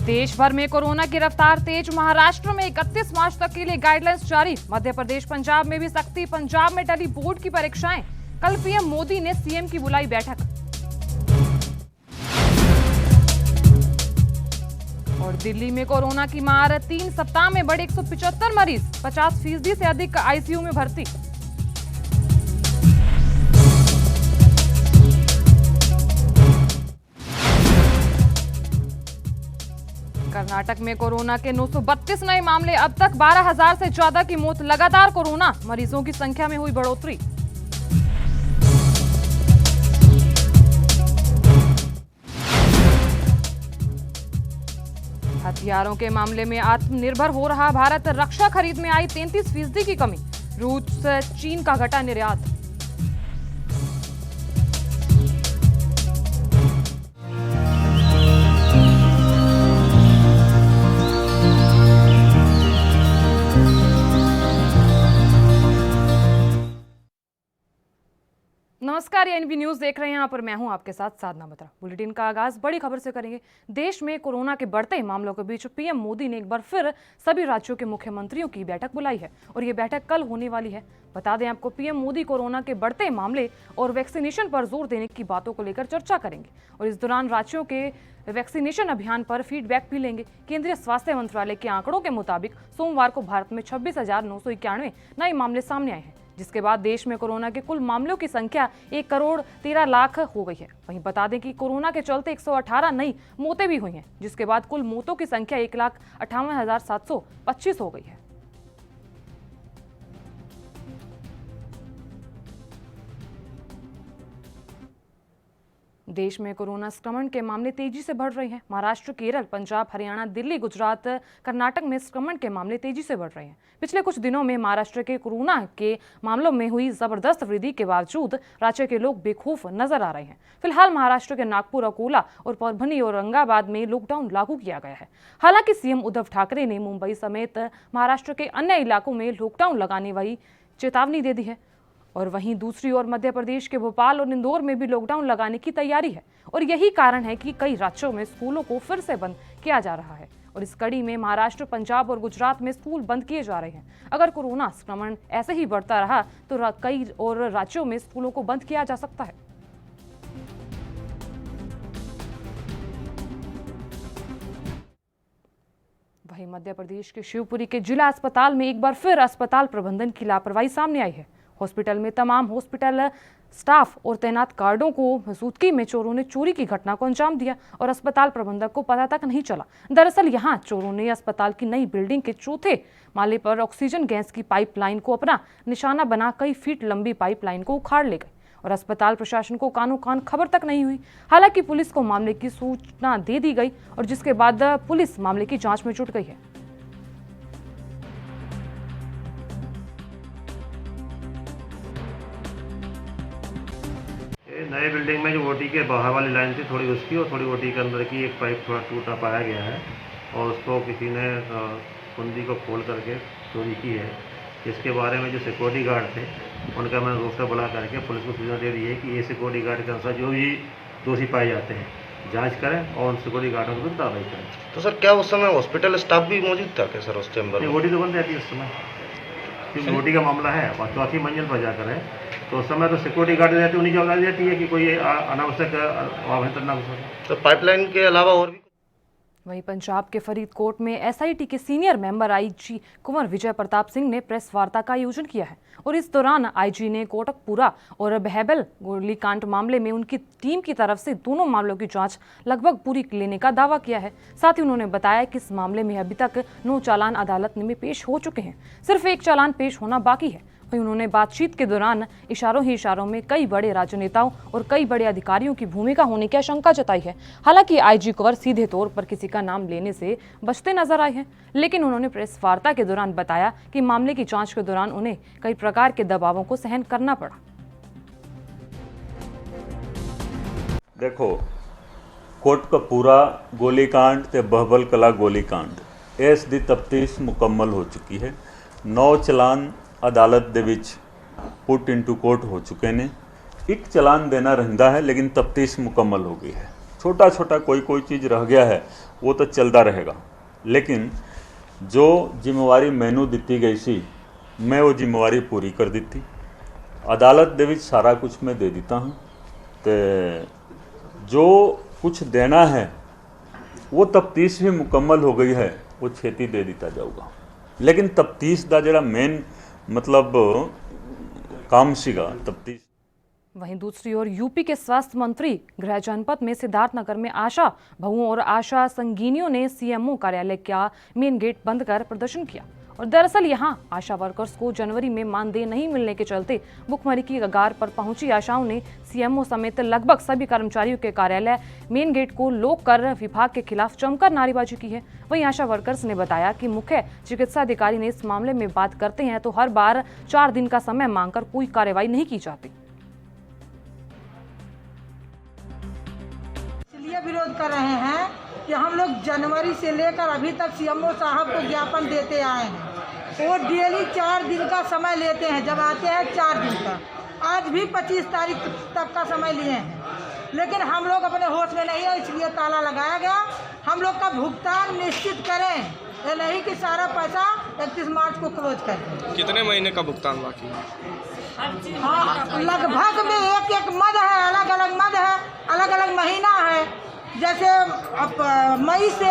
देश भर में कोरोना की रफ्तार तेज। महाराष्ट्र में 31 मार्च तक के लिए गाइडलाइंस जारी। मध्य प्रदेश, पंजाब में भी सख्ती। पंजाब में टली बोर्ड की परीक्षाएं। कल पीएम मोदी ने सीएम की बुलाई बैठक। और दिल्ली में कोरोना की मार। 3 सप्ताह में बढ़े 175 मरीज। 50% से अधिक आईसीयू में भर्ती। कर्नाटक में कोरोना के 932 नए मामले। अब तक 12,000 से ज्यादा की मौत। लगातार कोरोना मरीजों की संख्या में हुई बढ़ोतरी। हथियारों के मामले में आत्मनिर्भर हो रहा भारत। रक्षा खरीद में आई 33% की कमी। रूस से चीन का घटा निर्यात। नमस्कार, एनबी न्यूज देख रहे हैं। यहाँ पर मैं हूं आपके साथ साधना बत्रा। बुलेटिन का आगाज बड़ी खबर से करेंगे। देश में कोरोना के बढ़ते मामलों के बीच पीएम मोदी ने एक बार फिर सभी राज्यों के मुख्यमंत्रियों की बैठक बुलाई है और ये बैठक कल होने वाली है। बता दें आपको, पीएम मोदी कोरोना के बढ़ते मामले और वैक्सीनेशन पर जोर देने की बातों को लेकर चर्चा करेंगे और इस दौरान राज्यों के वैक्सीनेशन अभियान पर फीडबैक भी लेंगे। केंद्रीय स्वास्थ्य मंत्रालय के आंकड़ों के मुताबिक सोमवार को भारत में 26,991 नए मामले सामने आए हैं, जिसके बाद देश में कोरोना के कुल मामलों की संख्या 1,13,00,000 हो गई है। वहीं बता दें कि कोरोना के चलते 118 नई मौतें भी हुई हैं, जिसके बाद कुल मौतों की संख्या 1,58,725 हो गई है। देश में कोरोना संक्रमण के मामले तेजी से बढ़ रहे हैं। महाराष्ट्र, केरल, पंजाब, हरियाणा, दिल्ली, गुजरात, कर्नाटक में संक्रमण के मामले तेजी से बढ़ रहे हैं। पिछले कुछ दिनों में महाराष्ट्र के कोरोना के मामलों में हुई जबरदस्त वृद्धि के बावजूद राज्य के लोग बेखौफ नजर आ रहे हैं। फिलहाल महाराष्ट्र के नागपुर, अकोला और परभनी और औरंगाबाद में लॉकडाउन लागू किया गया है। हालांकि सीएम उद्धव ठाकरे ने मुंबई समेत महाराष्ट्र के अन्य इलाकों में लॉकडाउन लगाने वाली चेतावनी दे दी है और वहीं दूसरी ओर मध्य प्रदेश के भोपाल और इंदौर में भी लॉकडाउन लगाने की तैयारी है और यही कारण है कि कई राज्यों में स्कूलों को फिर से बंद किया जा रहा है और इस कड़ी में महाराष्ट्र, पंजाब और गुजरात में स्कूल बंद किए जा रहे हैं। अगर कोरोना संक्रमण ऐसे ही बढ़ता रहा तो कई और राज्यों में स्कूलों को बंद किया जा सकता है। वहीं मध्य प्रदेश के शिवपुरी के जिला अस्पताल में एक बार फिर अस्पताल प्रबंधन की लापरवाही सामने आई है। हॉस्पिटल में तमाम हॉस्पिटल स्टाफ और तैनात गार्डों को मौजूदगी में चोरों ने चोरी की घटना को अंजाम दिया और अस्पताल प्रबंधक को पता तक नहीं चला। दरअसल यहां चोरों ने अस्पताल की नई बिल्डिंग के चौथे माले पर ऑक्सीजन गैस की पाइपलाइन को अपना निशाना बना कई फीट लंबी पाइपलाइन को उखाड़ ले गए और अस्पताल प्रशासन को कानो कान खबर तक नहीं हुई। हालांकि पुलिस को मामले की सूचना दे दी गई और जिसके बाद पुलिस मामले की जांच में जुट गई है। नए बिल्डिंग में जो ओटी के बाहर वाली लाइन थी थोड़ी उसकी और थोड़ी ओटी के अंदर की एक पाइप थोड़ा टूटा पाया गया है और उसको किसी ने कुंडी को खोल करके चोरी की है। इसके बारे में जो सिक्योरिटी गार्ड थे उनका मैंने रोस्टर बुला करके पुलिस को सूचना दे दी है कि ये सिक्योरिटी गार्ड के अनुसार जो भी दोषी पाए जाते हैं जांच करें और उन सिक्योरिटी गार्डों को कार्रवाई करें। तो सर क्या उस समय हॉस्पिटल स्टाफ भी मौजूद था क्या सर उस चैम्बर में? ओटी तो बंद रहती है उस समय, क्योंकि ओटी का मामला है और चौथी मंजिल पर जाकर है तो उस समय तो सिक्योरिटी गार्ड रहती है, उन्हीं की जवाबदारी रहती है कि कोई अनावश्यक अभ्यंतर न हो सके। तो पाइपलाइन के अलावा और भी। वहीं पंजाब के फरीदकोट में एसआईटी के senior member IG Kunwar Vijay Pratap Singh ने प्रेस वार्ता का आयोजन किया है और इस दौरान आईजी ने कोटकपुरा और बहबल गोलीकांड मामले में उनकी टीम की तरफ से दोनों मामलों की जांच लगभग पूरी लेने का दावा किया है। साथ ही उन्होंने बताया कि इस मामले में अभी तक 9 चालान अदालत में पेश हो चुके हैं, सिर्फ 1 चालान पेश होना बाकी है। वहीं उन्होंने बातचीत के दौरान इशारों ही इशारों में कई बड़े राजनेताओं और कई बड़े अधिकारियों की भूमिका होने की आशंका जताई है। हालांकि आईजी कुंवर सीधे तौर पर किसी का नाम लेने से बचते नजर आए हैं, लेकिन उन्होंने प्रेस वार्ता के दौरान बताया कि मामले की जांच के दौरान उन्हें कई प्रकार के दबावों को सहन करना पड़ा। देखो, कोटकपूरा गोलीकांड ते बहबल कला गोलीकांड इस दी तफ्तीश मुकम्मल हो चुकी है। 9 चलान अदालत ਦੇ ਵਿੱਚ पुट इंटू कोर्ट हो चुके ने। एक चलान देना रहिंदा है लेकिन तफ्तीश मुकम्मल हो गई है। छोटा छोटा कोई कोई चीज़ रह गया है वो तो चलता रहेगा, लेकिन जो जिम्मेवारी मैनू दी गई सी मैं वो जिम्मेवारी पूरी कर दी। अदालत दे विच सारा कुछ मैं दे देता हूँ, तो जो कुछ देना है वो तफ्तीश भी मुकम्मल हो गई है, वो छेती दे दिता जाऊगा। लेकिन तफ्तीश का जो मेन मतलब काम सीगा तफ्तीश। वहीं दूसरी ओर यूपी के स्वास्थ्य मंत्री गृह जनपद में सिद्धार्थनगर में आशा बहुओं और आशा संगीनियों ने सीएमओ कार्यालय का मेन गेट बंद कर प्रदर्शन किया। और दरअसल यहां आशा वर्कर्स को जनवरी में मानदेय नहीं मिलने के चलते भुखमरी की कगार पर पहुंची आशाओं ने सीएमओ समेत लगभग सभी कर्मचारियों के कार्यालय मेन गेट को लॉक कर विभाग के खिलाफ जमकर नारेबाजी की है। वहीं आशा वर्कर्स ने बताया कि मुख्य चिकित्सा अधिकारी ने इस मामले में बात करते हैं तो हर बार 4 दिन का समय मांगकर कोई कार्रवाई नहीं की जाती। इसलिए विरोध कर रहे हैं कि हम लोग जनवरी से लेकर अभी तक सीएमओ साहब को ज्ञापन देते आए हैं। वो डेली 4 दिन का समय लेते हैं, जब आते हैं 4 दिन का। आज भी 25 तारीख तक का समय लिए हैं, लेकिन हम लोग अपने होश में नहीं है, इसलिए ताला लगाया गया। हम लोग का भुगतान निश्चित करें, ये नहीं कि सारा पैसा 31 मार्च को क्लोज करें। कितने महीने का भुगतान बाकी है? हाँ, लगभग में एक मद है, अलग अलग मद है, अलग अलग महीना है। जैसे अब मई से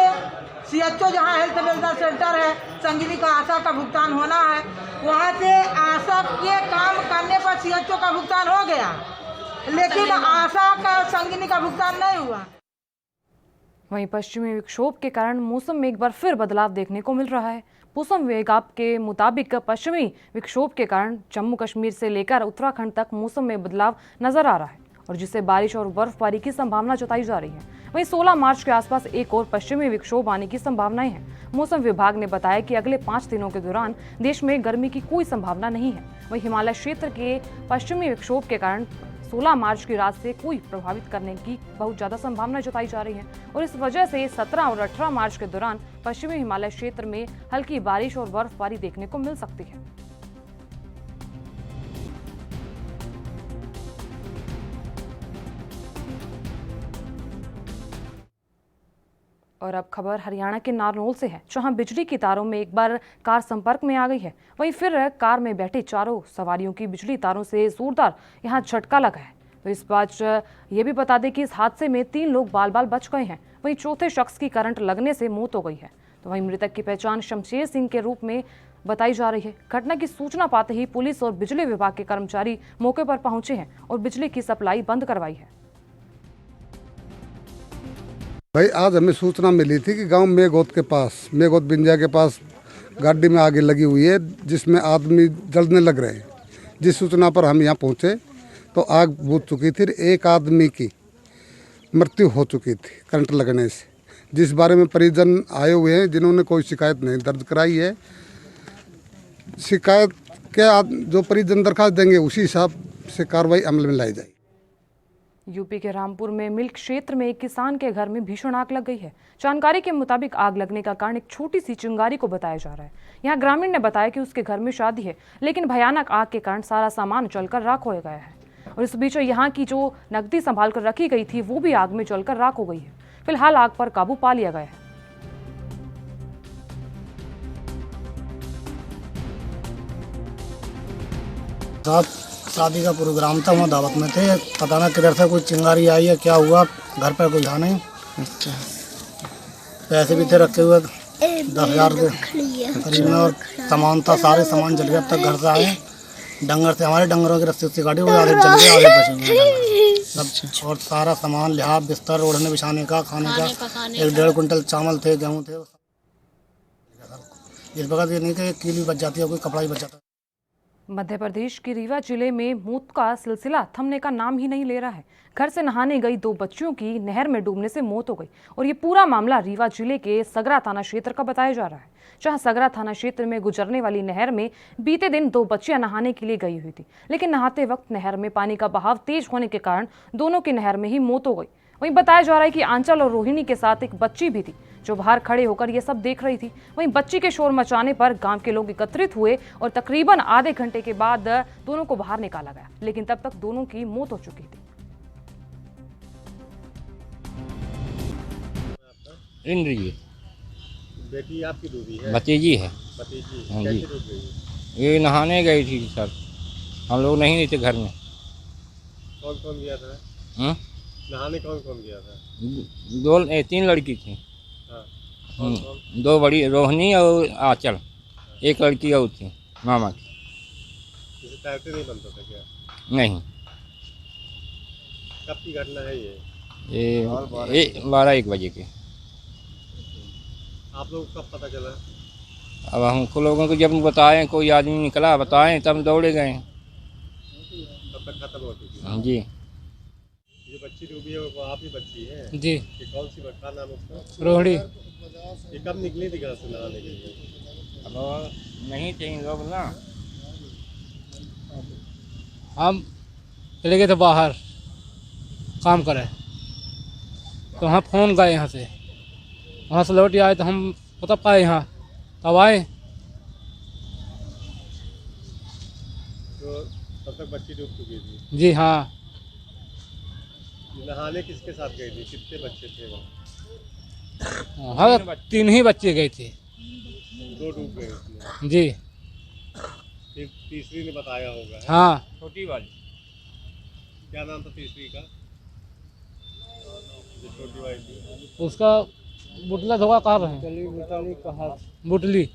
सीएचओ जहाँ हेल्थ वेलफेयर सेंटर है संगिनी का आशा का भुगतान होना है, वहाँ से आशा के काम करने पर सीएचओ का भुगतान हो गया, लेकिन आशा का संगिनी का भुगतान नहीं हुआ। वहीं पश्चिमी विक्षोभ के कारण मौसम में एक बार फिर बदलाव देखने को मिल रहा है। मौसम विभाग के मुताबिक पश्चिमी विक्षोभ के कारण जम्मू कश्मीर से लेकर उत्तराखंड तक मौसम में बदलाव नजर आ रहा है और जिससे बारिश और बर्फबारी की संभावना जताई जा रही है। वहीं 16 मार्च के आसपास एक और पश्चिमी विक्षोभ आने की संभावनाएं हैं। मौसम विभाग ने बताया कि अगले 5 दिनों के दौरान देश में गर्मी की कोई संभावना नहीं है। वहीं हिमालय क्षेत्र के पश्चिमी विक्षोभ के कारण 16 मार्च की रात से कोई प्रभावित करने की बहुत ज्यादा संभावना जताई जा रही है और इस वजह से 17 और 18 मार्च के दौरान पश्चिमी हिमालय क्षेत्र में हल्की बारिश और बर्फबारी देखने को मिल सकती है। और अब खबर हरियाणा के नारनौल से है, जहां बिजली की तारों में एक बार कार संपर्क में आ गई है। वहीं फिर कार में बैठे 4 सवारियों की बिजली तारों से जोरदार यहां झटका लगा है। तो इस बात ये भी बता दें कि इस हादसे में 3 लोग बाल बाल बच गए हैं। वहीं चौथे शख्स की करंट लगने से मौत हो गई है। तो वहीं मृतक की पहचान शमशेर सिंह के रूप में बताई जा रही है। घटना की सूचना पाते ही पुलिस और बिजली विभाग के कर्मचारी मौके पर पहुंचे हैं और बिजली की सप्लाई बंद करवाई है। भाई आज हमें सूचना मिली थी कि गांव मेघोत के पास, मेघोत बिंजा के पास गाड़ी में आग लगी हुई है जिसमें आदमी जलने लग रहे हैं। जिस सूचना पर हम यहाँ पहुँचे तो आग बुझ चुकी थी। एक आदमी की मृत्यु हो चुकी थी करंट लगने से, जिस बारे में परिजन आए हुए हैं जिन्होंने कोई शिकायत नहीं दर्ज कराई है। शिकायत के जो परिजन दरखास्त देंगे उसी हिसाब से कार्रवाई अमल में लाई जाएगी। यूपी के रामपुर में मिल्क क्षेत्र में एक किसान के घर में भीषण आग लग गई है। जानकारी के मुताबिक आग लगने का कारण एक छोटी सी चिंगारी को बताया जा रहा है। यहाँ ग्रामीण ने बताया कि उसके घर में शादी है, लेकिन भयानक आग के कारण सारा सामान जलकर राख हो गया है और इस बीच यहाँ की जो नकदी संभाल कर रखी गई थी वो भी आग में जलकर राख हो गई है। फिलहाल आग पर काबू पा लिया गया है। शादी का प्रोग्राम था, वहाँ दावत में थे। पता ना किधर से कोई चिंगारी आई है, क्या हुआ, घर पर कोई था नहीं। अच्छा, पैसे भी थे रखे हुए 10,000 के करीब में और सामान था, सारे सामान जल गया। अब तक घर से आए डंगर से, हमारे डंगरों की रस्सी काटी हुई, आधे जल गए आधे बचे सब। और सारा सामान लिहाज बिस्तर ओढ़ने बिछाने का, खाने का 1-1.5 कुंटल चावल थे, गेहूँ थे। इस वक्त ये नहीं कि एक कीली बच जाती है, कोई कपड़ा ही बच जाता है। मध्य प्रदेश के रीवा जिले में मौत का सिलसिला थमने का नाम ही नहीं ले रहा है। घर से नहाने गई 2 बच्चियों की नहर में डूबने से मौत हो गई और ये पूरा मामला रीवा जिले के सगरा थाना क्षेत्र का बताया जा रहा है, जहां सगरा थाना क्षेत्र में गुजरने वाली नहर में बीते दिन 2 बच्चियां नहाने के लिए गई हुई थी, लेकिन नहाते वक्त नहर में पानी का बहाव तेज होने के कारण दोनों की नहर में ही मौत हो गई। वहीं बताया जा रहा है कि आंचल और रोहिणी के साथ एक बच्ची भी थी जो बाहर खड़े होकर ये सब देख रही थी। वहीं बच्ची के शोर मचाने पर गांव के लोग एकत्रित हुए और तकरीबन आधे घंटे के बाद दोनों को बाहर निकाला गया, लेकिन तब तक दोनों की मौत हो चुकी थी। इंद्रजीत। बेटी आपकी डूबी है? भतीजी है। भतीजी हाँ कैसे जी। डूब गई? ये नहाने गई थी सर, हम लोग नहीं थे घर में। कौन कौन गया था हम्म? नहाने? कौन कौन गया था? 3 लड़की थी। हाँ, कौन कौन? 2 बड़ी, रोहिणी और आंचल, एक लड़की और थी मामा की। जैसे तैरते नहीं बनता था क्या? नहीं, कब की घटना है ये? ये 12-1 बजे के। आप लोग को कब पता चला? अब हमको लोगों को जब बताएं, कोई आदमी निकला बताएं, तब दौड़े गए। तब तक खत्म हो चुकी है। हाँ जी। जो बच्ची डूबी है वो आप ही बच्ची है? जी। ये कौन सी बच्चा नाम है उसका? रोहिणी। ये कब निकली थी घर से नहाने के लिए? अब नहीं थे इन लोग ना। हम चले गए थे बाहर काम करे, तो हम फ़ोन गए यहाँ से, वहाँ से लौट आए तो हम पता पाए यहाँ, तब आए तो तब तक बच्ची डूब चुकी थी। जी। हाँ, नहाने किसके साथ गई थी? कितने बच्चे थे वहाँ? हाँ 3 ही बच्चे गए थे। 2 डूब गए उसमें। जी। फिर तीसरी ने बताया होगा है? हाँ, छोटी वाली। क्या नाम था तीसरी का? जो छोटी वाली थी उसका बुटला धोखा कहा रहे बुटली।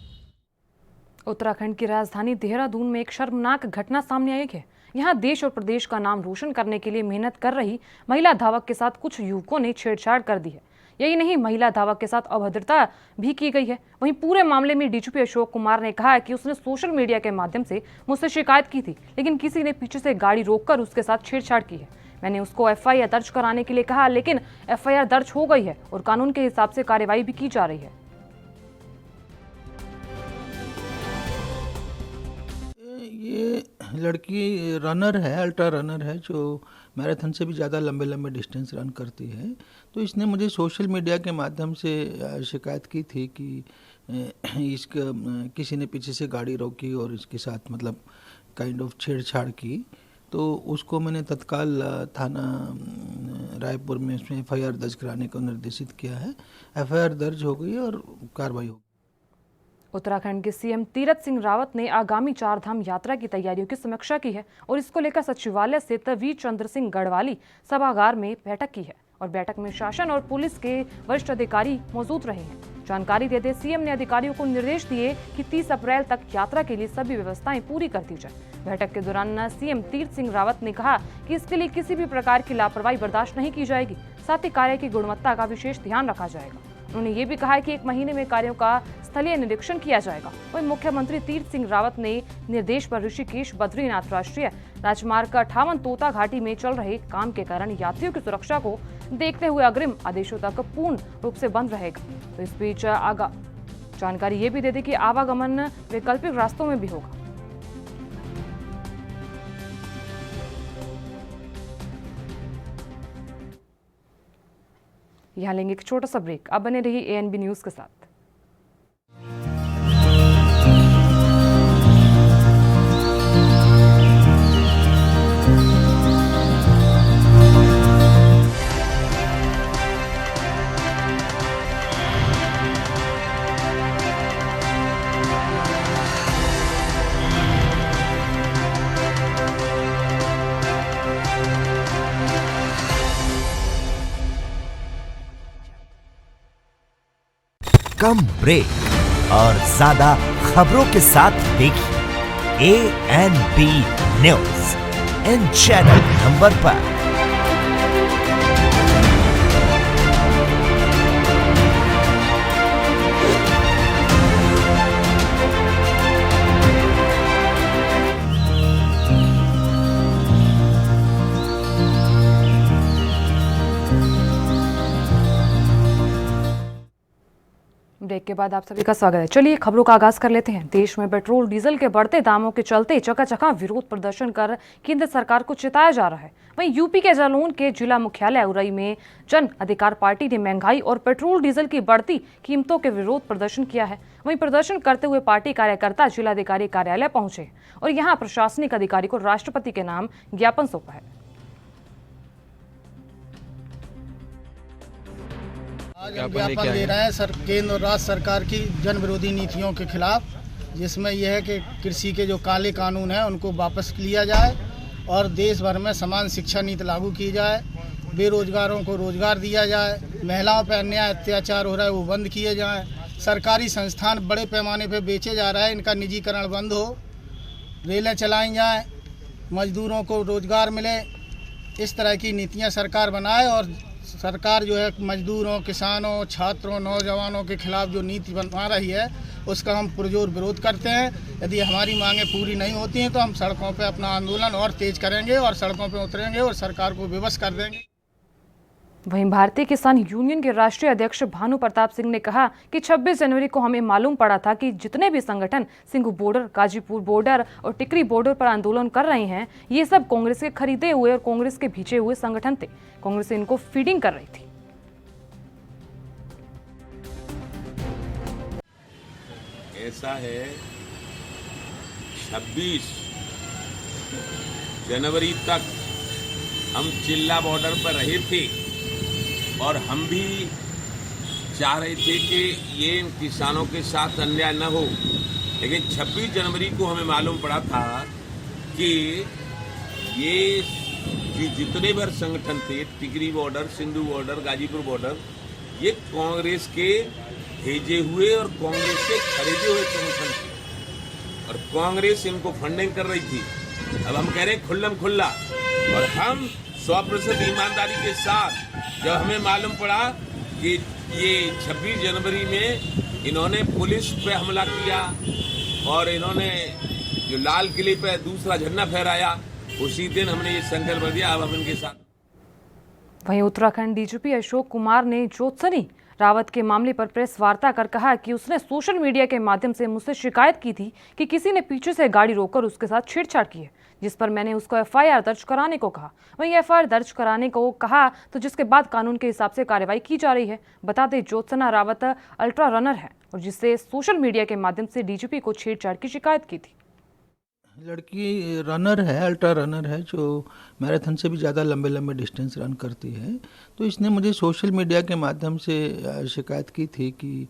उत्तराखंड की राजधानी देहरादून में एक शर्मनाक घटना सामने आई है। यहाँ देश और प्रदेश का नाम रोशन करने के लिए मेहनत कर रही महिला धावक के साथ कुछ युवकों ने छेड़छाड़ कर दी है। यही नहीं, महिला धावक के साथ अभद्रता भी की गई है। वहीं पूरे मामले में डीजीपी अशोक कुमार ने कहा है कि उसने सोशल मीडिया के माध्यम से मुझसे शिकायत की थी, लेकिन किसी ने पीछे से गाड़ी रोककर उसके साथ छेड़छाड़ की है। मैंने उसको एफआईआर दर्ज कराने के लिए कहा, लेकिन एफआईआर दर्ज हो गई है और कानून के हिसाब से कार्रवाई भी की जा रही है। ये लड़की रनर है, अल्ट्रा रनर है, जो मैराथन से भी ज़्यादा लंबे लंबे डिस्टेंस रन करती है। तो इसने मुझे सोशल मीडिया के माध्यम से शिकायत की थी कि इसका किसी ने पीछे से गाड़ी रोकी और इसके साथ मतलब काइंड ऑफ छेड़छाड़ की। तो उसको मैंने तत्काल थाना रायपुर में इसमें एफआईआर दर्ज कराने को निर्देशित किया है। एफआईआर दर्ज हो गई और कार्रवाई हो गई। उत्तराखंड के सीएम तीरथ सिंह रावत ने आगामी 4 धाम यात्रा की तैयारियों की समीक्षा की है और इसको लेकर सचिवालय स्थित वीर चंद्र सिंह गढ़वाली सभागार में बैठक की है और बैठक में शासन और पुलिस के वरिष्ठ अधिकारी मौजूद रहे हैं। जानकारी देते सीएम ने अधिकारियों को निर्देश दिए कि 30 अप्रैल तक यात्रा के लिए सभी व्यवस्थाएं पूरी कर दी जाए। बैठक के दौरान सीएम तीरथ सिंह रावत ने कहा कि इसके लिए किसी भी प्रकार की लापरवाही बर्दाश्त नहीं की जाएगी, साथ ही कार्य की गुणवत्ता का विशेष ध्यान रखा जाएगा। उन्होंने ये भी कहा है कि 1 महीने में कार्यों का स्थलीय निरीक्षण किया जाएगा। वहीं मुख्यमंत्री तीरथ सिंह रावत ने निर्देश पर ऋषिकेश बद्रीनाथ राष्ट्रीय राजमार्ग 58 तोता घाटी में चल रहे काम के कारण यात्रियों की सुरक्षा को देखते हुए अग्रिम आदेशों तक पूर्ण रूप से बंद रहेगा। तो इस बीच जानकारी ये भी दे दी कि आवागमन वैकल्पिक रास्तों में भी होगा। यहाँ लेंगे एक छोटा सा ब्रेक। अब बने रहिए एएनबी न्यूज के साथ। कम ब्रेक और ज्यादा खबरों के साथ देखिए ANB news in channel number पर। ब्रेक के बाद आप सभी का स्वागत है। चलिए खबरों का आगाज कर लेते हैं। देश में पेट्रोल डीजल के बढ़ते दामों के चलते चकाचका विरोध प्रदर्शन कर केंद्र सरकार को चिताया जा रहा है। वहीं यूपी के जालौन के जिला मुख्यालय उरई में जन अधिकार पार्टी ने महंगाई और पेट्रोल डीजल की बढ़ती कीमतों के विरोध प्रदर्शन किया है। वहीं प्रदर्शन करते हुए पार्टी कार्यकर्ता जिलाधिकारी कार्यालय पहुंचे और यहाँ प्रशासनिक अधिकारी को राष्ट्रपति के नाम ज्ञापन सौंपा है। आज हम ज्ञापन दे रहे हैं केंद्र और राज्य सरकार की जन विरोधी नीतियों के खिलाफ, जिसमें यह है कि कृषि के जो काले कानून हैं उनको वापस लिया जाए और देश भर में समान शिक्षा नीति लागू की जाए, बेरोजगारों को रोजगार दिया जाए, महिलाओं पर अन्याय अत्याचार हो रहा है वो बंद किए जाएं, सरकारी संस्थान बड़े पैमाने पर बेचे जा रहा है इनका निजीकरण बंद हो, रेलें चलाई जाएं, मजदूरों को रोजगार मिले, इस तरह की नीतियां सरकार बनाए। और सरकार जो है मजदूरों, किसानों, छात्रों, नौजवानों के खिलाफ जो नीति बना रही है उसका हम पुरजोर विरोध करते हैं। यदि हमारी मांगें पूरी नहीं होती हैं तो हम सड़कों पर अपना आंदोलन और तेज करेंगे और सड़कों पर उतरेंगे और सरकार को विवश कर देंगे। वहीं भारतीय किसान यूनियन के राष्ट्रीय अध्यक्ष भानु प्रताप सिंह ने कहा कि 26 जनवरी को हमें मालूम पड़ा था कि जितने भी संगठन सिंघू बॉर्डर, गाजीपुर बॉर्डर और टिकरी बॉर्डर पर आंदोलन कर रहे हैं ये सब कांग्रेस के खरीदे हुए और कांग्रेस के भेजे हुए संगठन थे। कांग्रेस इनको फीडिंग कर रही थी। ऐसा है 26 जनवरी तक हम चिल्ला बॉर्डर पर रहे थे और हम भी चाह रहे थे कि ये किसानों के साथ अन्याय न हो, लेकिन 26 जनवरी को हमें मालूम पड़ा था कि ये जितने भर संगठन थे, Tikri border, Sindhu border, Ghazipur border, ये कांग्रेस के भेजे हुए और कांग्रेस के खरीदे हुए संगठन थे और कांग्रेस इनको फंडिंग कर रही थी। अब हम कह रहे हैं खुल्लम खुल्ला, और हम 100% ईमानदारी के साथ जब हमें मालूम पड़ा कि ये 26 जनवरी में इन्होंने पुलिस पे हमला किया और इन्होंने जो लाल किले पे दूसरा झंडा फहराया, उसी दिन हमने ये संकल्प कर दिया अब हम इनके साथ। वहीं उत्तराखंड डीजीपी अशोक कुमार ने ज्योत्सनी रावत के मामले पर प्रेस वार्ता कर कहा कि उसने सोशल मीडिया के माध्यम से मुझसे शिकायत की थी कि किसी ने पीछे से गाड़ी रोककर उसके साथ छेड़छाड़ की है, जिस पर मैंने उसको एफआईआर दर्ज कराने को कहा। वहीं एफआईआर दर्ज कराने को कहा तो जिसके बाद कानून के हिसाब से कार्रवाई की जा रही है। बता दें ज्योत्सना रावत अल्ट्रा रनर है और जिससे सोशल मीडिया के माध्यम से डीजीपी को छेड़छाड़ की शिकायत की थी। लड़की रनर है, अल्ट्रा रनर है, जो मैराथन से भी ज़्यादा लंबे लंबे डिस्टेंस रन करती है। तो इसने मुझे सोशल मीडिया के माध्यम से शिकायत की थी कि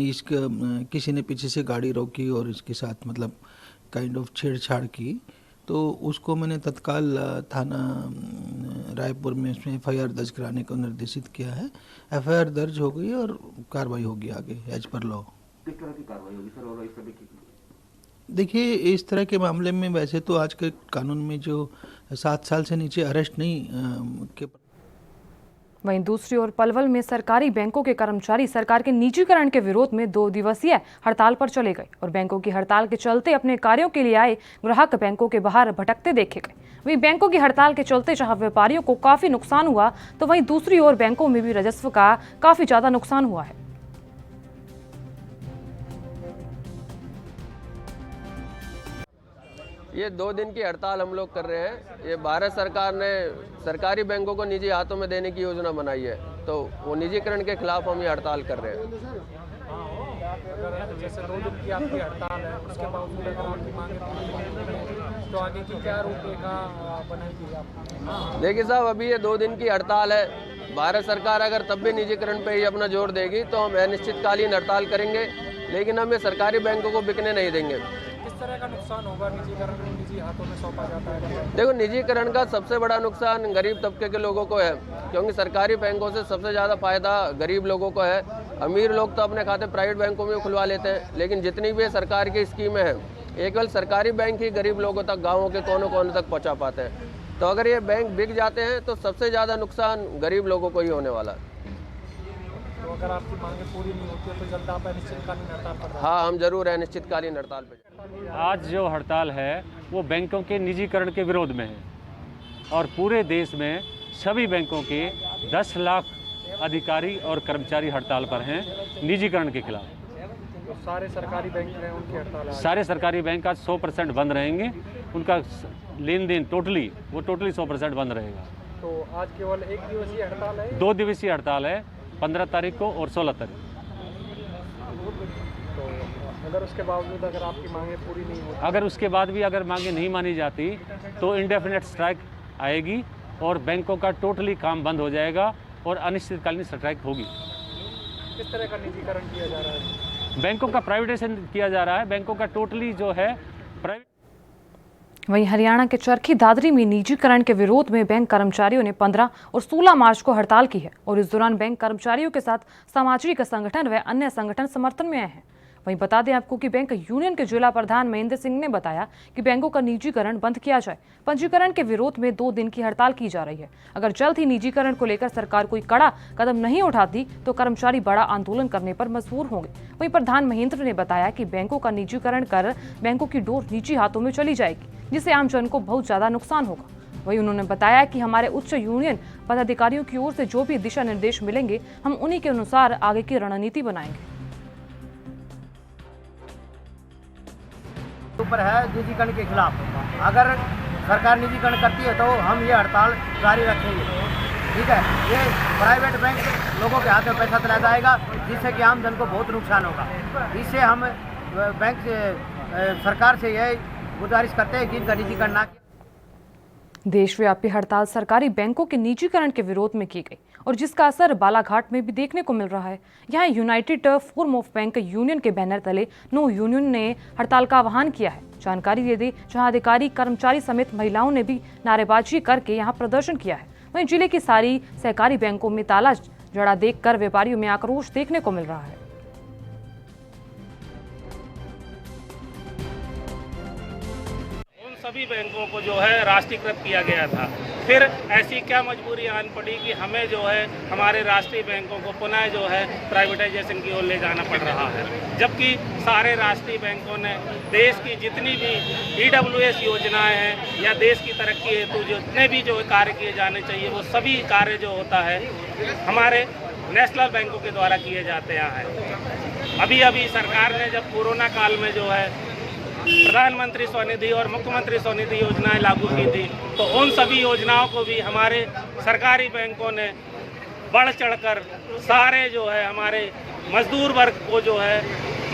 इसका किसी ने पीछे से गाड़ी रोकी और इसके साथ मतलब काइंड ऑफ छेड़छाड़ की। तो उसको मैंने तत्काल थाना रायपुर में इसमें एफआईआर दर्ज कराने को निर्देशित किया है। एफआईआर दर्ज हो गई और कार्रवाई होगी आगे एज पर लॉ। किस तरह की कार्रवाई होगी सर? और इस तरह की देखिए, इस तरह के मामले में वैसे तो आज के कानून में जो 7 साल से नीचे अरेस्ट नहीं के। वहीं दूसरी ओर पलवल में सरकारी बैंकों के कर्मचारी सरकार के निजीकरण के विरोध में 2 दिवसीय हड़ताल पर चले गए और बैंकों की हड़ताल के चलते अपने कार्यों के लिए आए ग्राहक बैंकों के बाहर भटकते देखे गए। वहीं बैंकों की हड़ताल के चलते जहां व्यापारियों को काफी नुकसान हुआ तो वहीं दूसरी ओर बैंकों में भी राजस्व का काफी ज्यादा नुकसान हुआ है। ये 2 दिन की हड़ताल हम लोग कर रहे हैं। ये भारत सरकार ने सरकारी बैंकों को निजी हाथों में देने की योजना बनाई है, तो वो निजीकरण के खिलाफ हम ये हड़ताल कर रहे हैं। जैसे 2 दिन की आपकी हड़ताल है, उसके बावजूद अगर आपकी मांगे तो आगे की क्या रूपरेखा बनाएगी आप? देखिए साहब, अभी ये 2 दिन की हड़ताल है। भारत सरकार अगर तब भी निजीकरण पे ही अपना जोर देगी तो हम अनिश्चितकालीन हड़ताल करेंगे, लेकिन हम ये सरकारी बैंकों को बिकने नहीं देंगे। किस तरह का नुकसान होगा निजीकरण को निजी हाथों में सौंपा जाता है? देखो, निजीकरण का सबसे बड़ा नुकसान गरीब तबके के लोगों को है, क्योंकि सरकारी बैंकों से सबसे ज़्यादा फायदा गरीब लोगों को है। अमीर लोग तो अपने खाते प्राइवेट बैंकों में खुलवा लेते हैं, लेकिन जितनी भी सरकार की स्कीमें हैं एक केवल सरकारी बैंक ही गरीब लोगों तक, गाँवों के कोनों कोनों तक पहुँचा पाते हैं। तो अगर ये बैंक बिक जाते हैं तो सबसे ज़्यादा नुकसान गरीब लोगों को ही होने वाला है। तो अगर आपकी मांगे पूरी नहीं होती है तो जल्द आप अनिश्चितकालीन हड़ताल पर? हाँ, हम जरूर अनिश्चितकालीन हड़ताल पर। आज जो हड़ताल है वो बैंकों के निजीकरण के विरोध में है और पूरे देश में सभी बैंकों के 10 लाख अधिकारी और कर्मचारी हड़ताल पर हैं निजीकरण के खिलाफ। तो सारे सरकारी बैंक हैं उनकी हड़ताल है? सारे सरकारी बैंक आज 100% बंद रहेंगे। उनका लेन देन टोटली 100% बंद रहेगा। तो आज केवल 1 दिवसीय हड़ताल है? 2 दिवसीय हड़ताल है, 15 तारीख को और 16 तारीख। तो अगर उसके बावजूद अगर आपकी मांगे पूरी नहीं होती, अगर उसके बाद भी अगर मांगे नहीं मानी जाती तो इंडेफिनेट स्ट्राइक आएगी और बैंकों का टोटली काम बंद हो जाएगा और अनिश्चितकालीन स्ट्राइक होगी। किस तरह का निजीकरण किया जा रहा है? बैंकों का प्राइवेटाइजेशन किया जा रहा है, बैंकों का टोटली जो है प्राइवेट। वहीं हरियाणा के चरखी दादरी में निजीकरण के विरोध में बैंक कर्मचारियों ने 15 और 16 मार्च को हड़ताल की है और इस दौरान बैंक कर्मचारियों के साथ सामाजिक संगठन व अन्य संगठन समर्थन में आए हैं। वहीं बता दें आपको कि बैंक यूनियन के जिला प्रधान महेंद्र सिंह ने बताया कि बैंकों का निजीकरण बंद किया जाए। पंजीकरण के विरोध में 2 दिन की हड़ताल की जा रही है। अगर जल्द ही निजीकरण को लेकर सरकार कोई कड़ा कदम नहीं उठाती तो कर्मचारी बड़ा आंदोलन करने पर मजबूर होंगे। वहीं प्रधान महेंद्र ने बताया कि बैंकों का निजीकरण कर बैंकों की डोर निजी हाथों में चली जाएगी, जिससे आम जन को बहुत ज्यादा नुकसान होगा। वहीं उन्होंने बताया कि हमारे उच्च यूनियन पदाधिकारियों की ओर से जो भी दिशा निर्देश मिलेंगे हम उन्हीं के अनुसार आगे की रणनीति बनाएंगे। ऊपर है निजीकरण के खिलाफ। अगर सरकार निजीकरण करती है तो हम ये हड़ताल जारी रखेंगे। ठीक है, ये प्राइवेट बैंक लोगों के हाथ में पैसा चला जाएगा, जिससे कि आम जन को बहुत नुकसान होगा। इससे हम बैंक से सरकार से यह गुजारिश करते हैं कि इनका निजीकरण ना किया। देशव्यापी हड़ताल सरकारी बैंकों के निजीकरण के विरोध में की गई और जिसका असर बालाघाट में भी देखने को मिल रहा है। यहाँ United forum of bank union के बैनर तले नो यूनियन ने हड़ताल का आह्वान किया है। जानकारी दे दी, जहाँ अधिकारी कर्मचारी समेत महिलाओं ने भी नारेबाजी करके यहाँ प्रदर्शन किया है। वहीं जिले की सारी सहकारी बैंकों में ताला जड़ा देखकर व्यापारियों में आक्रोश देखने को मिल रहा है। सभी बैंकों को जो है राष्ट्रीयकृत किया गया था। फिर ऐसी क्या मजबूरी आन पड़ी कि हमें जो है हमारे राष्ट्रीय बैंकों को पुनः जो है प्राइवेटाइजेशन की ओर ले जाना पड़ रहा है, जबकि सारे राष्ट्रीय बैंकों ने देश की जितनी भी EWS योजनाएं हैं या देश की तरक्की हेतु जितने भी जो कार्य किए जाने चाहिए वो सभी कार्य जो होता है हमारे नेशनल बैंकों के द्वारा किए जाते हैं। अभी सरकार ने जब कोरोना काल में जो है प्रधानमंत्री स्वनिधि और मुख्यमंत्री स्वनिधि योजनाएं लागू की थी, तो उन सभी योजनाओं को भी हमारे सरकारी बैंकों ने बढ़ चढ़कर सारे जो है हमारे मजदूर वर्ग को जो है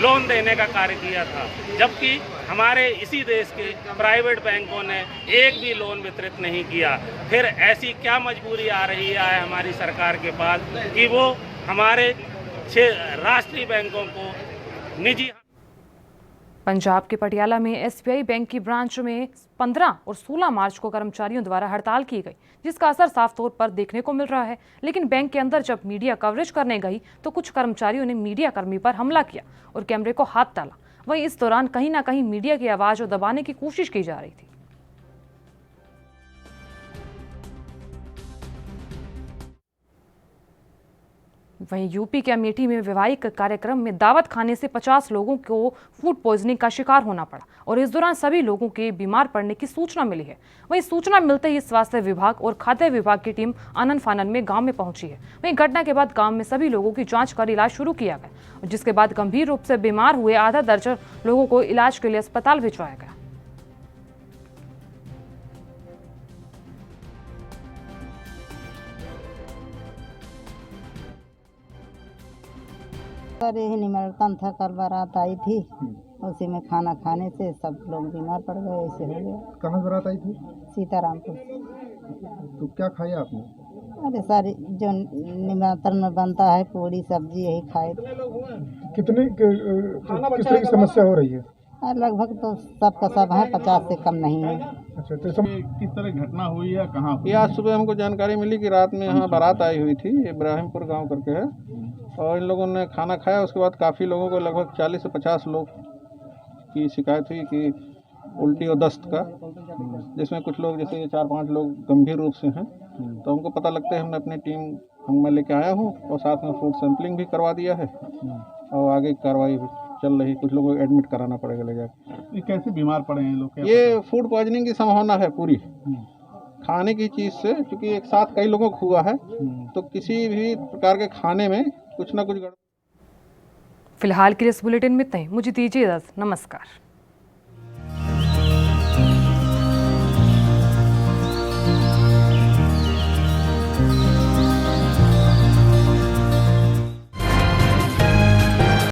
लोन देने का कार्य किया था, जबकि हमारे इसी देश के प्राइवेट बैंकों ने एक भी लोन वितरित नहीं किया। फिर ऐसी क्या मजबूरी आ रही है हमारी सरकार के पास कि वो हमारे 6 राष्ट्रीय बैंकों को निजी। पंजाब के पटियाला में SBI बैंक की ब्रांच में 15 और 16 मार्च को कर्मचारियों द्वारा हड़ताल की गई, जिसका असर साफ तौर पर देखने को मिल रहा है। लेकिन बैंक के अंदर जब मीडिया कवरेज करने गई तो कुछ कर्मचारियों ने मीडिया कर्मी पर हमला किया और कैमरे को हाथ डाला। वहीं इस दौरान कहीं ना कहीं मीडिया की आवाज दबाने की कोशिश की जा रही थी। वहीं यूपी के अमेठी में वैवाहिक कार्यक्रम में दावत खाने से 50 लोगों को फूड पॉइजनिंग का शिकार होना पड़ा और इस दौरान सभी लोगों के बीमार पड़ने की सूचना मिली है। वहीं सूचना मिलते ही स्वास्थ्य विभाग और खाद्य विभाग की टीम आनन फानन में गांव में पहुंची है। वहीं घटना के बाद गांव में सभी लोगों की जांच कर इलाज शुरू किया गया, जिसके बाद गंभीर रूप से बीमार हुए आधा दर्जन लोगों को इलाज के लिए अस्पताल भिजवाया गया। सर यही निमंत्रण था, कल बारात आई थी, उसी में खाना खाने से सब लोग बीमार पड़ गए, ऐसे हो गया। कहाँ बारात आई थी? सीतारामपुर। तो क्या खाया आपने? अरे सर जो निमंत्रण में बनता है पूरी सब्जी यही खाए। किस तरह की समस्या हो रही है? लगभग तो सबका सब है, 50 से कम नहीं है। अच्छा, तो किस तरह घटना हुई है, कहाँ हुई? ये आज सुबह हमको जानकारी मिली कि रात में यहाँ बारात आई हुई थी, इब्राहिमपुर गांव करके है, और इन लोगों ने खाना खाया। उसके बाद काफ़ी लोगों को, लगभग 40 से 50 लोग की शिकायत हुई कि उल्टी और दस्त का, जिसमें कुछ लोग जैसे 4-5 लोग गंभीर रूप से हैं। तो हमको पता लगता है, हमने अपनी टीम मैं लेके आया हूँ और साथ में फूड सैंपलिंग भी करवा दिया है और आगे की कार्रवाई भी चल रही। कुछ लोगों को एडमिट कराना पड़ेगा ले जाकर। ये कैसे बीमार पड़े हैं लोग? ये फूड पॉइजनिंग की संभावना है पूरी, खाने की चीज़ से, क्योंकि एक साथ कई लोगों को हुआ है, तो किसी भी प्रकार के खाने में कुछ ना कुछ। फिलहाल के लिए इस बुलेटिन में इतना ही। मुझे दीजिए इजाज़त। नमस्कार।